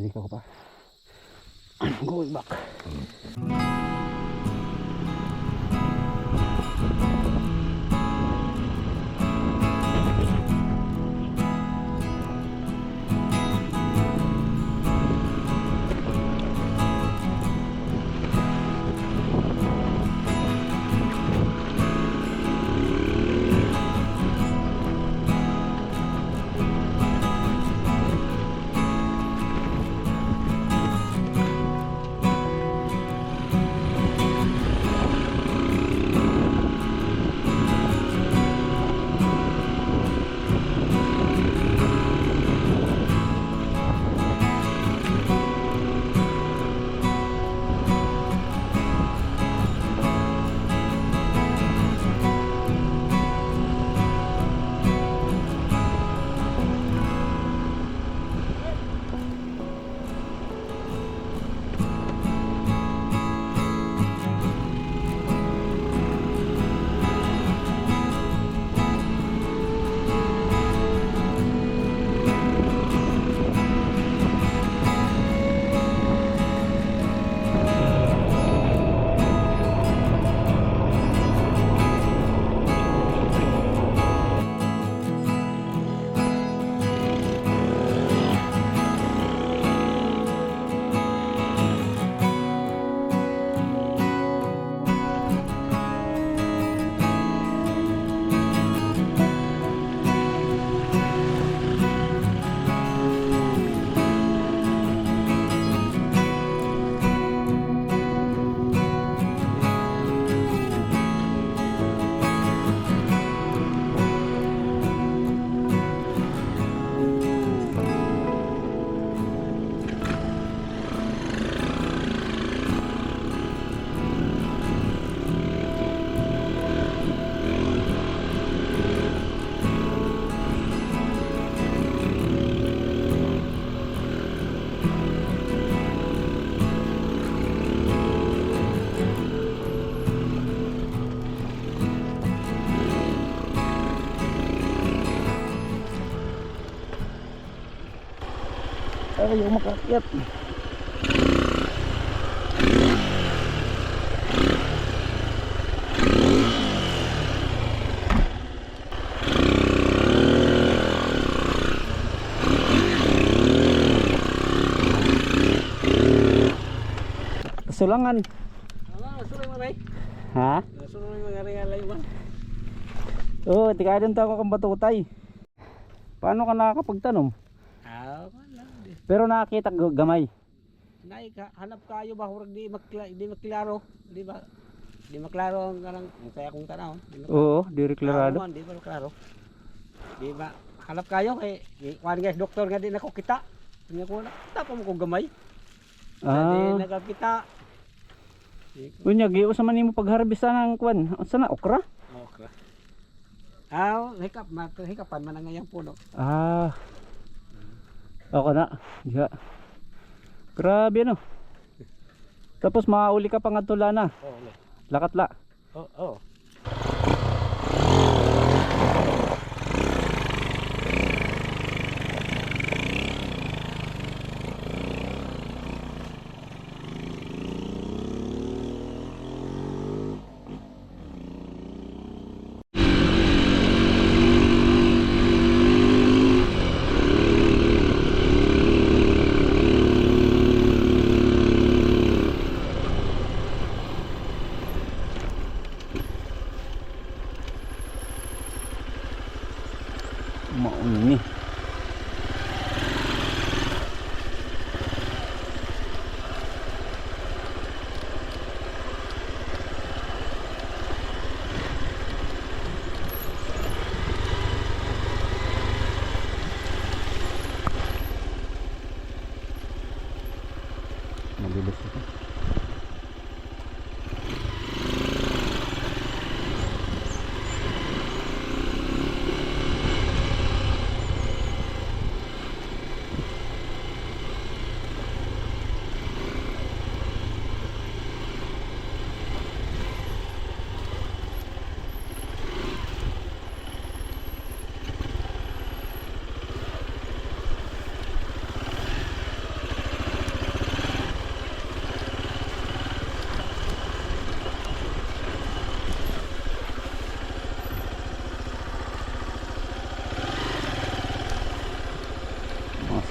balik ako pa. Going back. Ayaw makakyat. Sulangan. Sulang maray. Ha? Sulang mangyari-alay ba? Oo, tika din ako kang batutay. Paano ka nakakapagtanom? Wala. Pero nakakita gamay. Hanap kayo ba hurag di maklaro, di ba? Di maklaro ang kanang kaya kung tanaw. Oo, di reklarado. Di ba maklaro? Di ba? Hanap kayo kay kuan guys doktor nga di nako kita. Nya ko na tapa mo kong gamay. Di nakakita. Unya giyo sa man nimo pagharvesta ng kuan. Unsa na okra? Okra. Hikapan man ang ngayang puno. Ako na. Diha. Grabe no. Tapos mauli ka pang atulana. Oo. Lakatla. Oo. Mauni. Mabilis ito.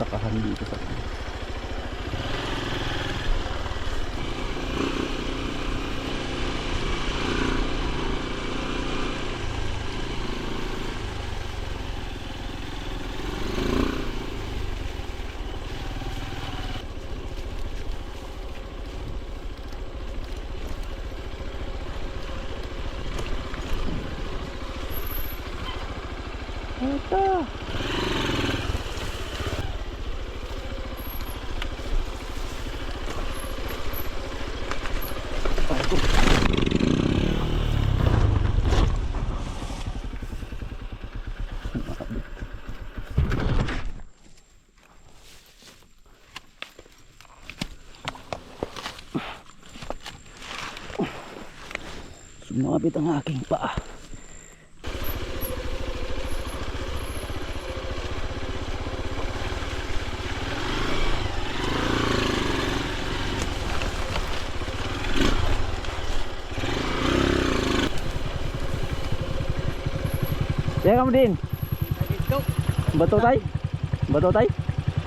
sakahan dito sa ito. Sumabit ang aking paa. Teka mo din. Bato tay? Bato tay?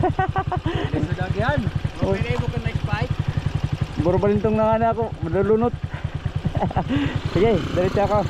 Sa dagyan. Okay mo ka next fight. Buro balintong na nga ako. Madalunot. Sige, diretso ako.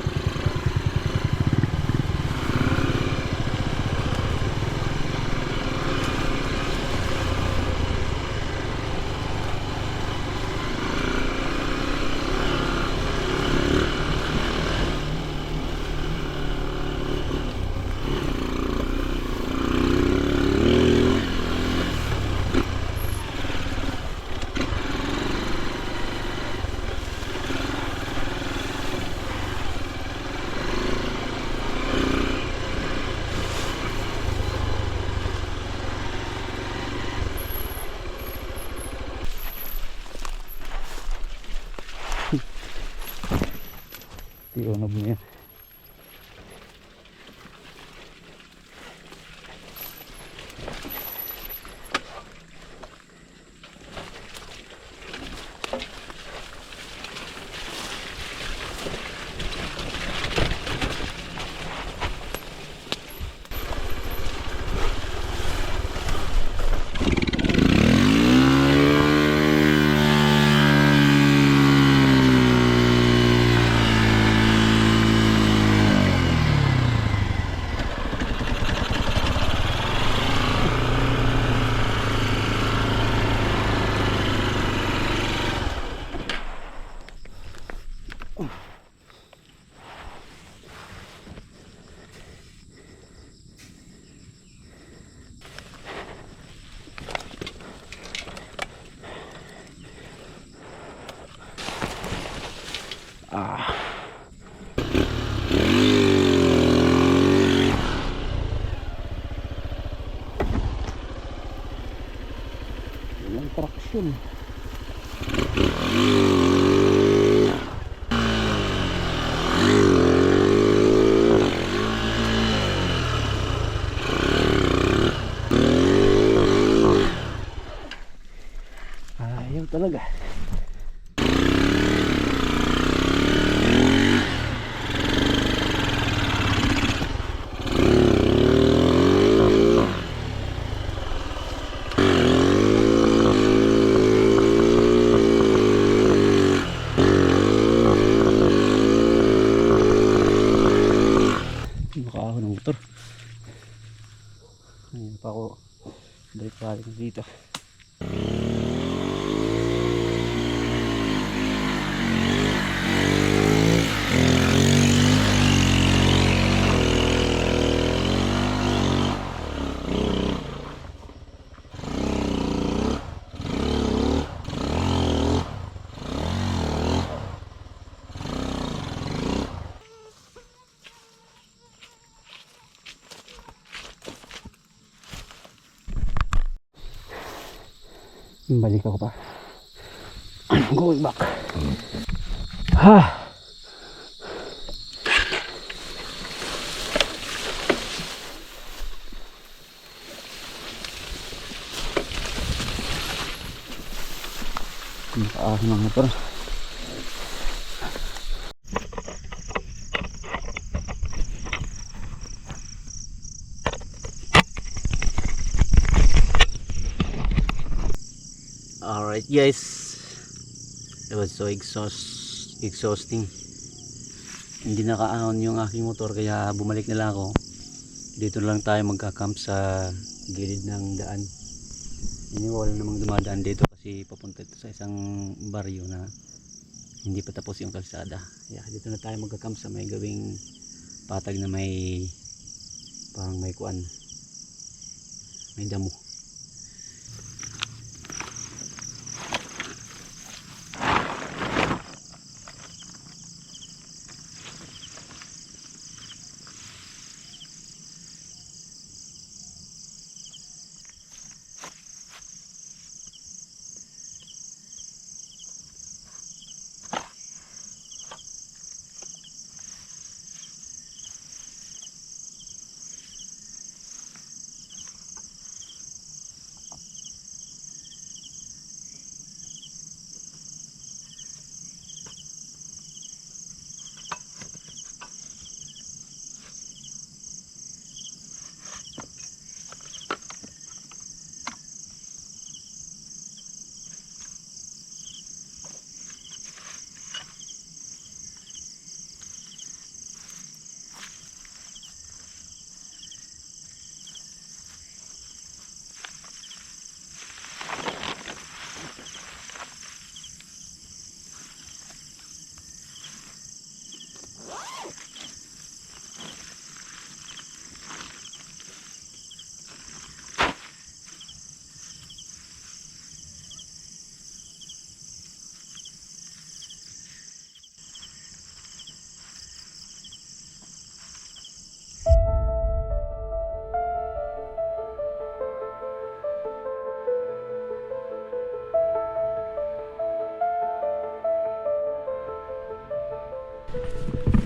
Tionog niya. Walang traction. Ayaw talaga. Makaahon ng motor. Ayun pa ako. Balik dito. Balik ako pa. Going back. Nakaahon ng motor. Alright guys, it was so exhausting. Hindi nakaahon yung aking motor kaya bumalik na lang ako. Dito na lang tayo magka-camp sa gilid ng daan. Wala namang dumadaan dito kasi papunta ito sa isang baryo na hindi pa tapos yung kalsada. Kaya dito na tayo magka-camp sa may gawing patag na may parang may kuan, may damo.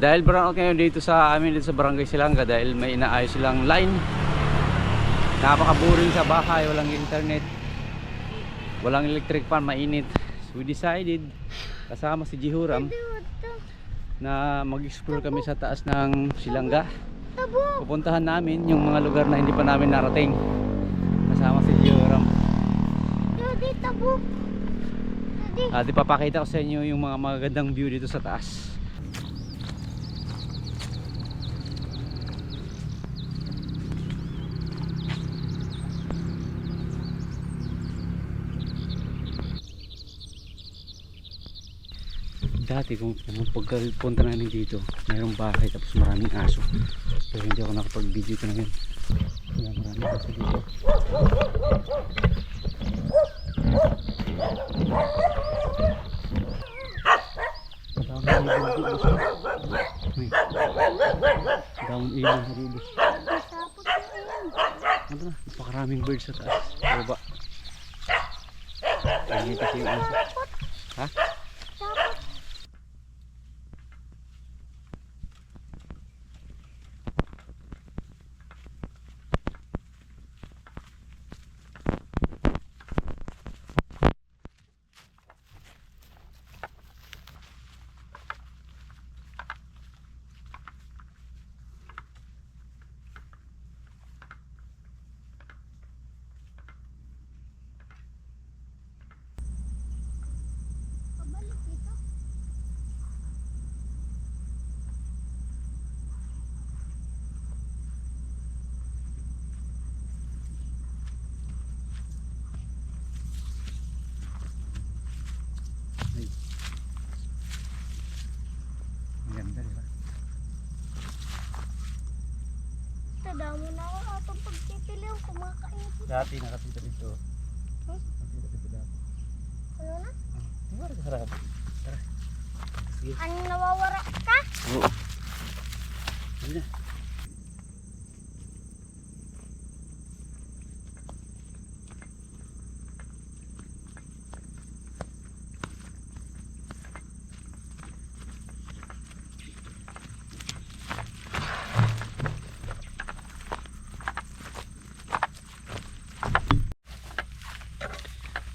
Dahil brownout ngayon dito sa amin dito sa Barangay Silanga dahil may inaayos silang line. Napaka-boring sa bahay, walang internet, walang electric fan, mainit. So we decided kasama si Jihuram na mag-explore kami sa taas ng Silanga. Pupuntahan namin yung mga lugar na hindi pa namin narating. Kasama si Jihuram. At ipapakita ko sa inyo yung mga magagandang view dito sa taas. Dati kung pagpunta namin dito mayroong bahay tapos maraming aso, pero hindi ako nakapag-video ito na yun. Kaya maraming aso dito. Daming ilong sa rubos. Ano na, napakaraming birds sa taas sa baba. Hindi kasi yung aso. Ha? Damo na ako atong pagpipili ang kumakain. Dati nakapunta dito. Huh? Nakapunta dito dati. Ano na? Tara, sarap. Tara. Sige. Ano nawawara ka? Oo. Sige na.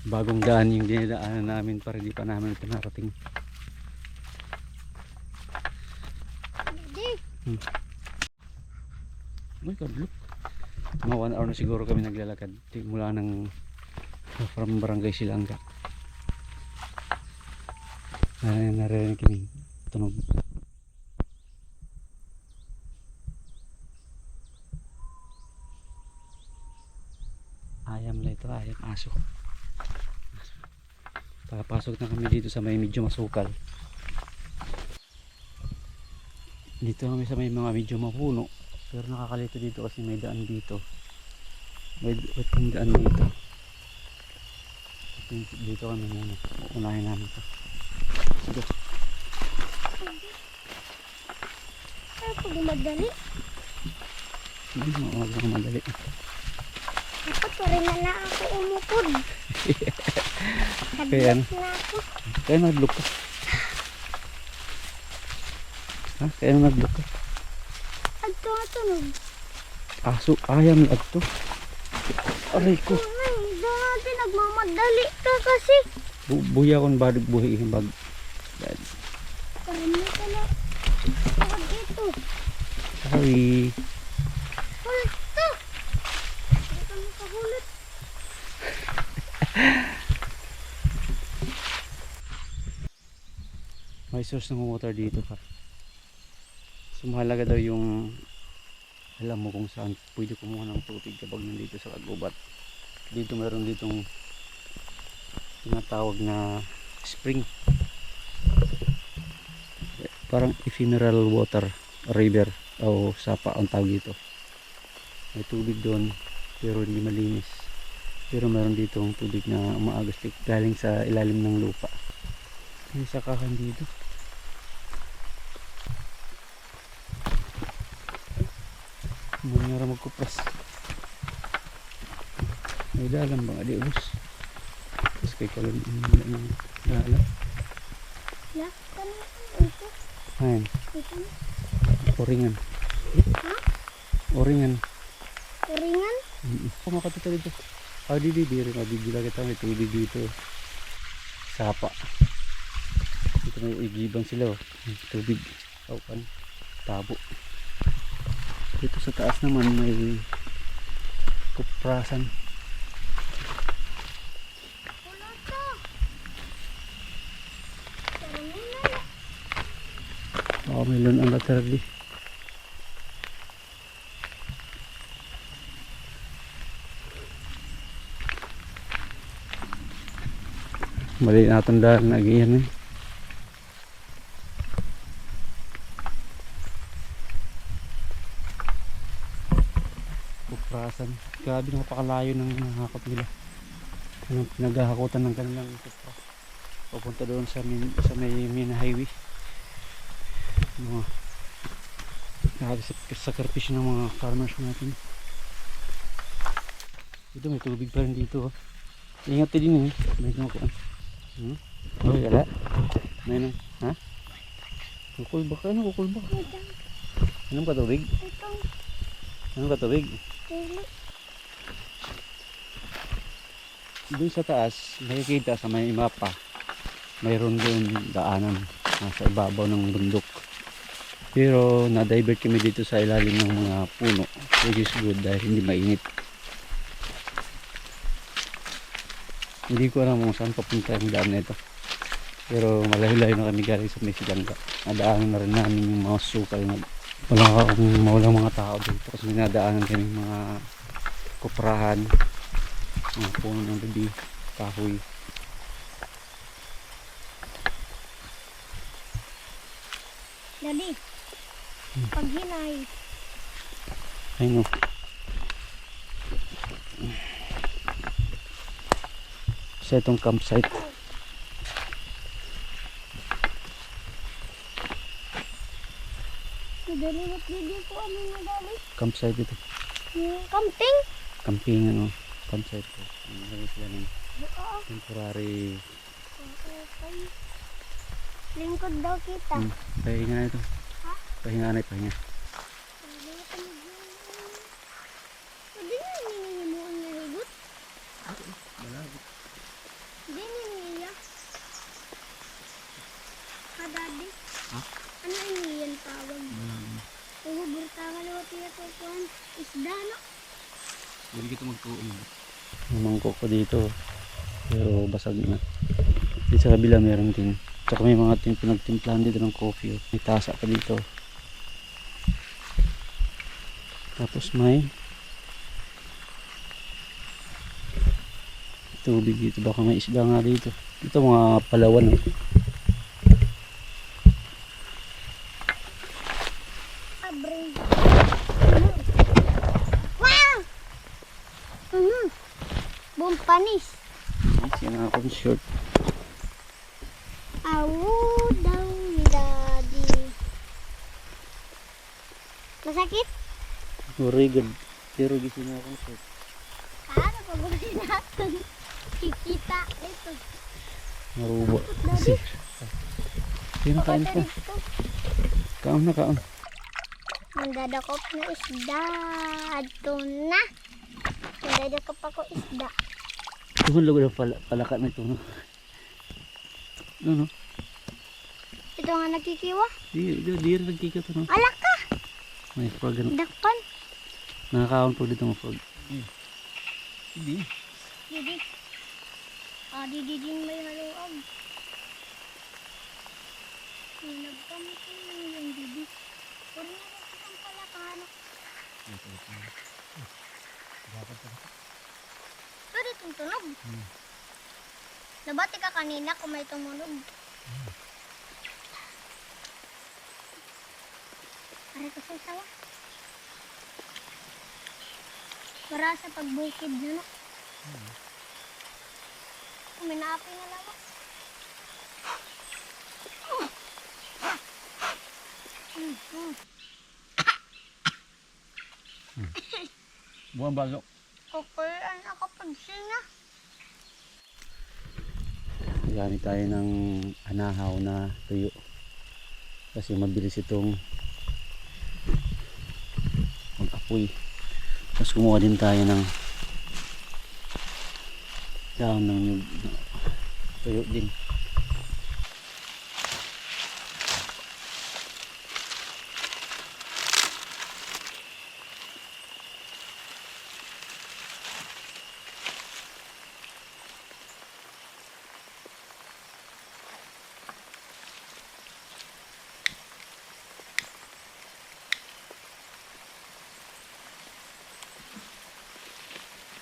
Bagong daan yung dinadaanan namin para di pa namin ito narating. Hindi. Uy, kadlok. Mga 1 hour na siguro kami naglalakad mula ng from Barangay Silanga. Narinig kami tunog. Ayam na ito, ayam aso. Papasok na kami dito sa may medyo masukal. Dito kami sa may mga medyo mapuno. Pero nakakalito dito kasi may daan dito. May daan dito. Dito kami muna. Unahin namin ito. Sige. Ay, pag madali. Huwag lang madali. Dapat pa rin na ako umupod. Kaya ano? Hadlok na ako. Kaya nag-look ka. Ha? Kaya nag-look ka. Agto nga tunog. Aso, ayam na ito. Aray ko. Ay, doon natin nagmamadali ka kasi. Buya akong badig buhi. Bag. Yan. Parang ka na. Tawag ito. Sorry. Hulit to. Hindi ka makahulit. May source ng water dito pa. So mahalaga daw yung alam mo kung saan pwede kumuha ng tubig kapag nandito sa kagubat. Dito meron ditong tinatawag na spring. Parang ephemeral water river o sapa ang tawag dito. May tubig doon pero hindi malinis. Pero meron ditong tubig na umaagos galing sa ilalim ng lupa. May sakahan dito. Muna magkupras. May dalam ba nga di ubos? Tapos kay kalon dalam. Ya, kan ito. Ayan, Ito na. oringan. Ha? Oringan. Kuringan. Kung makatuto dito. Di rin. Mabibila kita may tubig dito. Sapa. Dito may igibang sila. Tubig. Kaupan. Tabo. Dito sa taas naman may kuprasan. Wala to. Parang na. Melon ang laterally. Mali natandaan na ganyan eh. Kuprasan. Grabe napakalayo ng nakakap nila. Anong pinaghahakutan ng kanilang kupra. Papunta doon sa may main highway. Mga grabe sa sakripisyo ng mga farmers natin. Dito may tubig pa rin dito. Ingat din eh. May kumakuan. Oh, wala. May nang, ha? Kukulbak ka, ano kukulbak? Anong katubig? Itong Anong katubig? tili. Doon sa taas, nakikita sa may mapa, mayroon doon daanan nasa ibabaw ng bundok. Pero na-divert kami dito sa ilalim ng mga puno, which is good dahil hindi mainit. Hindi ko alam kung saan papunta yung daan na ito. Pero malayo-layo na kami galing sa may Silangga. Nadaanan na rin namin yung mga sukal na walang mga tao dito. Kasi nadaanan kami yung mga kuprahan, mga puno ng gabi, kahoy. Dali. Pag hinay. Ayun o. Sa itong campsite. Madali mo video po ano madali. Campsite ito. Yung camping. Camping ano. Campsite ko. Ano sila ng Oo. temporary. Okay. Lingkod daw kita. Pahinga na ito. Ha? Pahinga na ito. Pahinga. Pwede nga hiningi mo ang nahigot? Hindi hiningi. Ha, daddy? Ha? Ano hiniyan tawag? Uhuburta ka lang at kukuhan. Isda, no? Hindi kita magtuon. May mangkok ko dito. Pero basag na. Dito sa kabila meron din. Tsaka may mga pinagtimplahan dito ng coffee. Oh. May tasa pa dito. Tapos may tubig dito. Baka may isda nga dito. Ito mga palawan. Oh. Abre. Wow! Bumpanis. Yan akong short. Awu daw daddy. Masakit? Very good. Pero gising akong short. Paano pag natin? Kikita ito. Marubo. Kasi. Sino kain ko? Dito. Kaon na kaon. Mandadakop na isda. Ito na. Mandadakop ako isda. Tuhon lago ng palaka na ito. No? Ano? Ito nga nagkikiwa. Di rin nagkika ito. No? Alak ka. May frog. Ano? Dakpan. Nakakaon po dito mga frog. Hindi. Didi. Didi din may haluag. Nagkamit na yung didi. Puro na lang isang palakano. Ito ditong tunog. Nabati ka kanina kung may tumunog. Pare ko sa sawa. Para sa pagbukid na no. Minaapi na lang. Buwan balok. Kukulaan ako pag sina. Gamit tayo ng anahaw na tuyo. Kasi mabilis itong mag-apoy. Tapos kumuha din tayo ng dahon ng nyug. Tuyo din.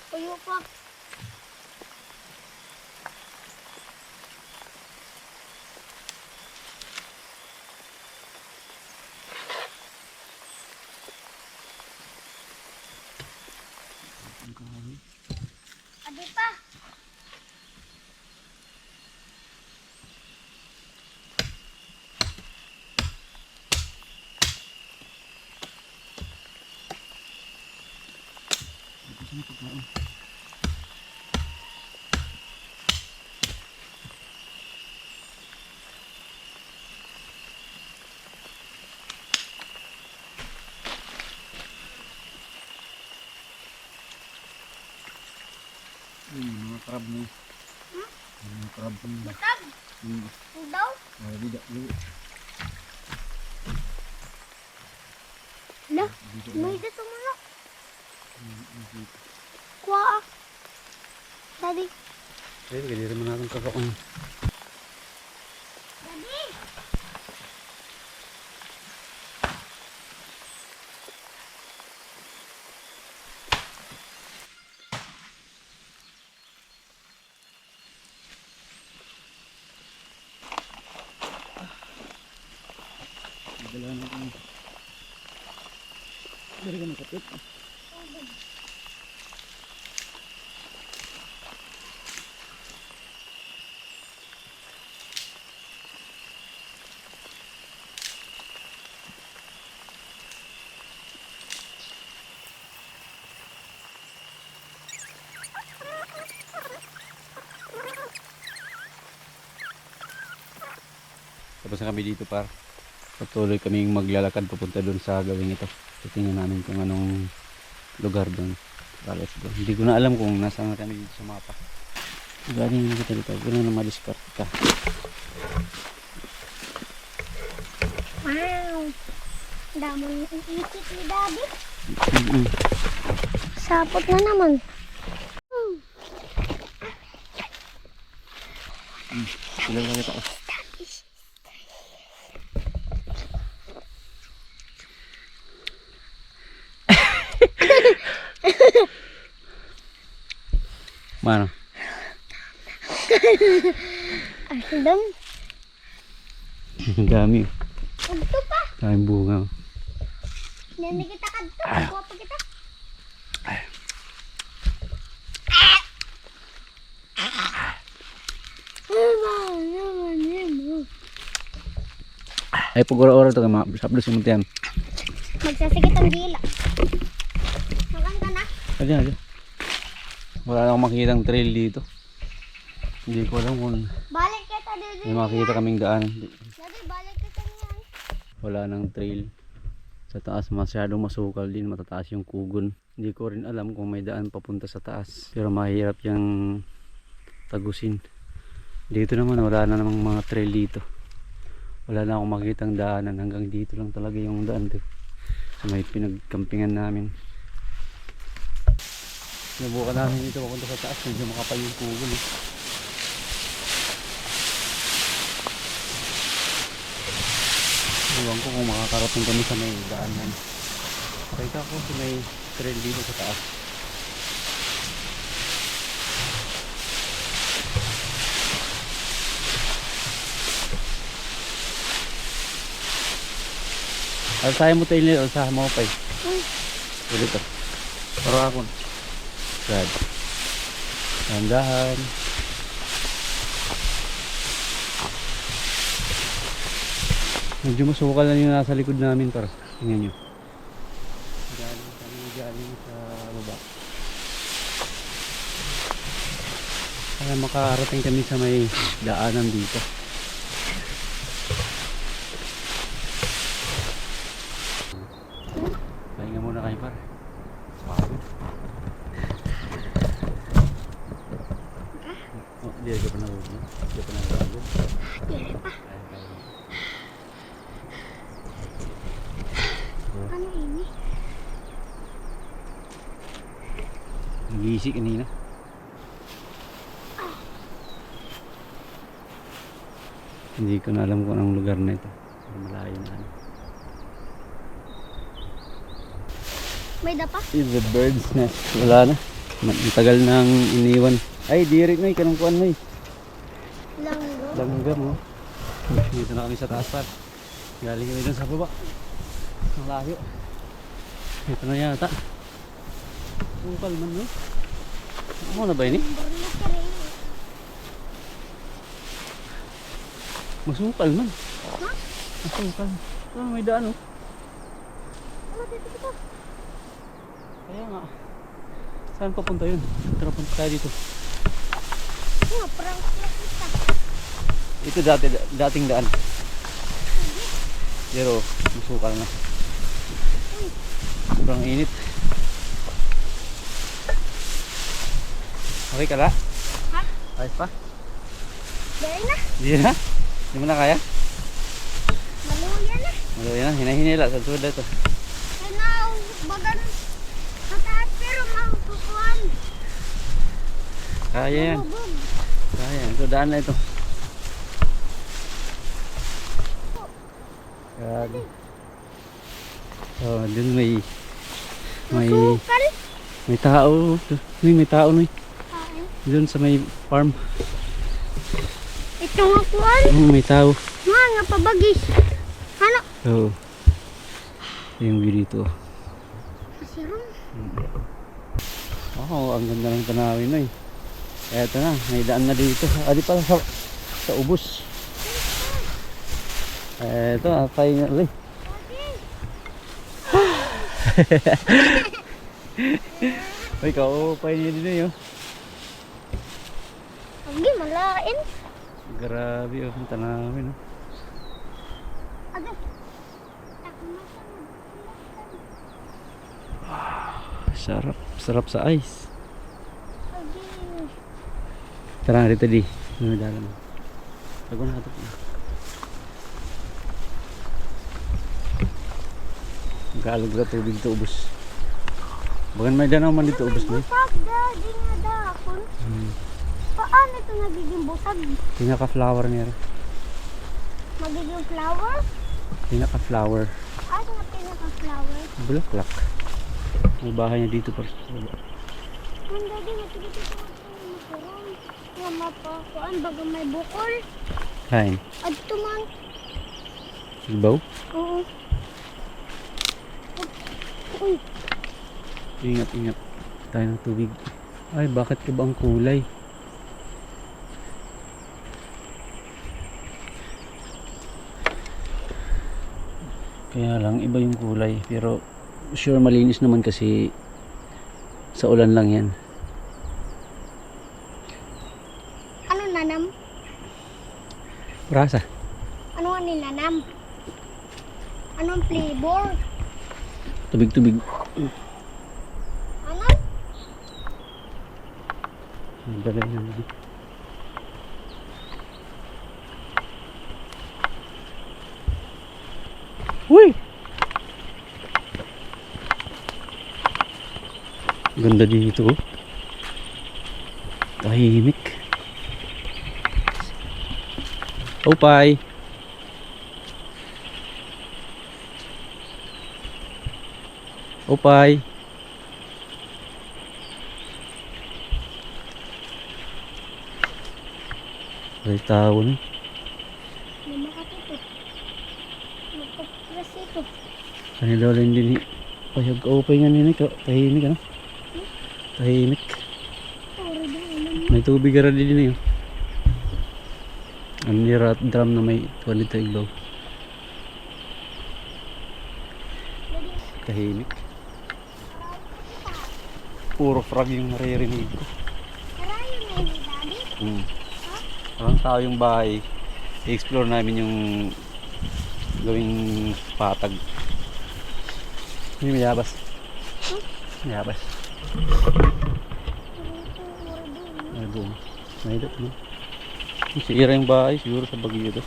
Tuyo pa. Adi pa. Mga crab na. Mga crab na. Butag. Ang daw. La. May dito mga. Kuha ah. Daddy. Ay, hindi rin man natin kakakon. Daddy. Dala na kami. Dari ka nakapit. Tapos na kami dito par. Patuloy kaming maglalakad papunta doon sa gawing ito. Titingnan namin kung anong lugar doon. Let's go. Hindi ko na alam kung nasaan na kami dito sa mapa. Galing na kita dito. Gano'n na madiskart ka. Wow. Damo ng iikit ni Daddy. Mm-mm. Sapot na naman. Sila lang kita. Mano? Asdam. Ang dami. Ugto pa. Daming bunga. Nani kita kadto. Kuha pa kita. Ay, pag-ora-ora ito. Sabdo si Muntian. Magsasikit ang gila. Maganda na. Ayan. Wala na akong makikitang trail dito. Hindi ko alam kung Balik kita dito. may makikita kaming daan. Dati balik kita niyan. Wala nang trail. Sa taas masyadong masukal din. Matataas yung kugon. Hindi ko rin alam kung may daan papunta sa taas. Pero mahirap yung tagusin. Dito naman wala na namang mga trail dito. Wala na akong makikitang daanan. Hanggang dito lang talaga yung daan dito. Sa may pinagkampingan namin. Nabukan namin dito papunta sa taas. Medyo makapal yung kugon. Iwan ko kung makakarating kami sa may daanan. Pakita ko sa may trail dito sa taas. Alsahin mo tayo nila, alsahin mo pa eh. Dito. Para ako. Sad. Tandahan. Medyo masukal na yung nasa likod namin para. Tingnan nyo. Galing sa baba. Kaya makarating kami sa may daanan dito. Pahinga muna kayo par. Oh, di ka pa nahuli. Di ka pa nahuli. Dili pa. Ano ini? Nag-iisik kanina. Hindi ko na alam kung anong lugar na ito. Malayo na. May dapa? Is the bird's nest. Wala na. Matagal nang iniwan. Ay, dirik na. Kanong kuan na eh. Langgo. Langgam oh. Dito na kami sa taas par. Galing kami dun sa baba. Ang layo. Ito na yata. Bukal man no. Ano na ba ini? Borla ka rin. Masukal man. Ha? Masukal. Ah, may daan oh. Ano dito dito? Kaya nga. Saan papunta yun? Tara punta tayo dito. Parang kita. Ito dating daan. Pero masukal na. Sobrang init. Okay ka la? Ha? Ayos pa? Dahil na. Hindi na? Hindi mo na kaya? Maluya na. Maluya na. Hinahinila. Sa suod ito. Kaya bagan sa taas pero makukuhan. Kaya yan. Bubog. Kaya. Ito daan na ito. Grabe. Oh, dun may Masukal. may tao. May tao no. Kain. Dun sa may farm. Ito nga kuhan. May tao. Nga pabagis. Ano? Oo. Yung view dito. Masirong. Oh, ang ganda ng tanawin na eh. Eto na, may daan na dito. Di pala sa ubos. Eto na, finally. Uy, kaupay niya din eh. Oh. Agi, malain. Grabe oh, ang tanawin. Oh. Agi. Sarap, sarap sa ice. Agi. Tara na dito di. May dalan. Tago na ito. Magkaalog na tubig dito ubos. Bagan may danaw man dito ubos na. Butag, daddy nga dahon. Paano ito nagiging butag? Pinaka-flower niya. Magiging flower? Pinaka-flower. Ano nga pinaka-flower? Bulaklak. May bahay niya dito pa. Ang daddy, matigit ito. Karon, nga mapakuan baga may bukol. Kain. Adto man. Ibaw? Oo. Uy, Ingat, ingat. Tayo ng tubig. Ay, bakit ka ba ang kulay? Kaya lang, iba yung kulay. Pero, sure malinis naman kasi sa ulan lang yan. ano nanam? Rasa. Ano ang ninanam? Anong flavor? Tubig-tubig. Ano? Ang galing yan. Uy! Ganda dito, oh. Tahimik. Opay. Opay. Ay, tao na. May makatuto. Magpapras ito. Kanila lang din. Payag ka opay nga nini. Tahimik, ano? Tahimik. Tori ba naman? May tubig ka rin din yun. Ang nirat drum na may 20 igbaw. Tahimik. Puro frog yung naririnig ko. Karayo na yun, Daddy. Parang tao yung bahay. I-explore namin yung gawing patag. Hindi mayabas. Mayabas. Ay buong. Mahilap no? Sira yung bahay siguro sa bagyo to.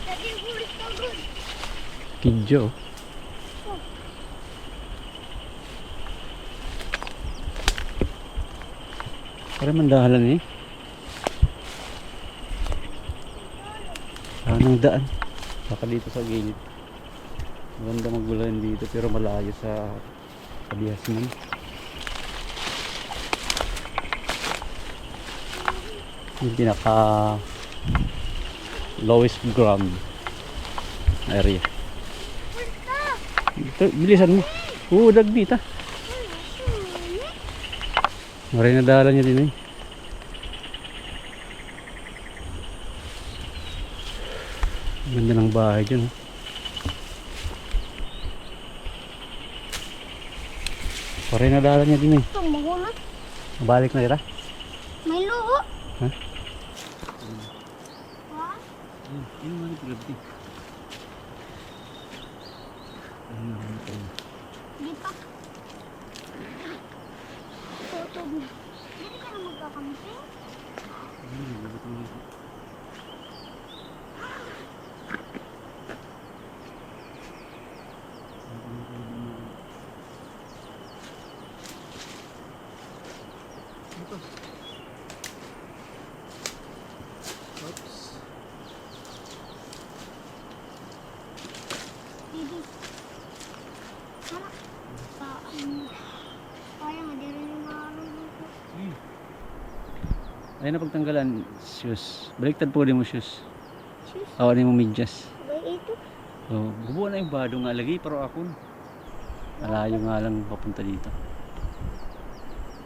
Daddy, huli ka good. Kidjo. Parang mandahalan eh. Anong daan? Baka dito sa gilid. Maganda magbulan dito pero malayo sa kabihas man. Yung pinaka lowest ground area. Ito, bilisan mo. Dagdita. Maray na dala niya din eh. Ganda ng bahay dyan. Oh. Maray na dala niya din eh. Ito, mahulot. Balik na ira. May luho. Ha? Ha? Yung mga grabe. Di pa. Tutog na. Hindi ka na magkakamping? Didi. Hala. Kaya nga, di rin yung marunong ko. Ayun na pagtanggalan. Shoes. Baliktad po din mo shoes. Sus, Awanin mo medyas. bay ito. So, bubuo na yung bado nga lagi pero ako malayo nga lang papunta dito.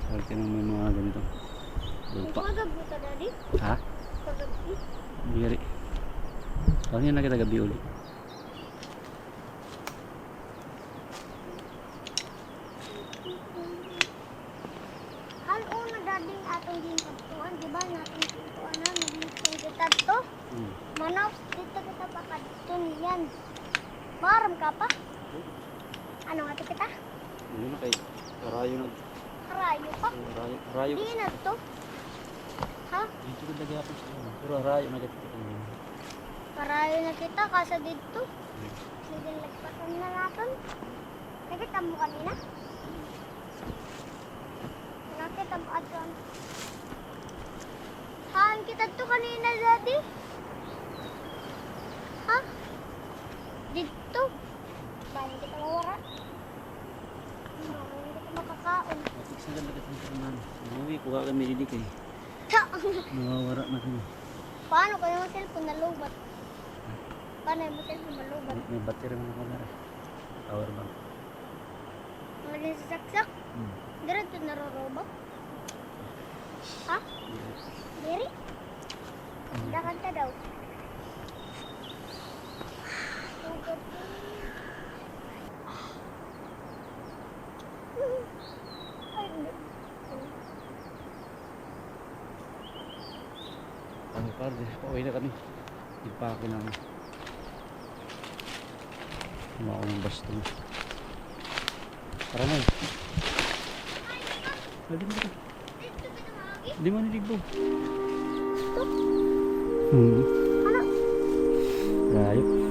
Sorry nang may mga ganito. Lupa. Pagagabi ka, Daddy? Ha? Pagagabi? Biri. Ano yan na kita gabi ulit? Halo na dading atong ginpagtuan, di ba? Natong ginpagtuan na, nagmixing kita to. Manaw, dito kita pakadto niyan. Maram ka pa? Ano nga to kita? Ano na kay Rayo na. Harayo pa? Rayo. Di na to. Ha? Dito ka dagapon sa ano. Pero Rayo na kita. Harayo na kita kasa dito. Sige, lagpatan na natin. Nakita mo kanina? Nakita mo adyan. Haan kita to kanina, Daddy? Ha? Dito? Sige, kuha kami didik eh. Nawawara na kami. Paano kung yung cellphone nalubat? Paano yung cellphone nalubat? May battery mo na kamera. Power bank. Mga sasaksak? Diretso narorobot? Ha? Diri? Dakan ka daw. Tugod. Ay, hindi. Ano pa, pauwi na kami. Ipake namin. Kumawa ko ng baston. Tara na eh. Pwede mo ka. Dito ka na magi? Hindi mo niligbog. Ito? Hmm. Ano? Layo.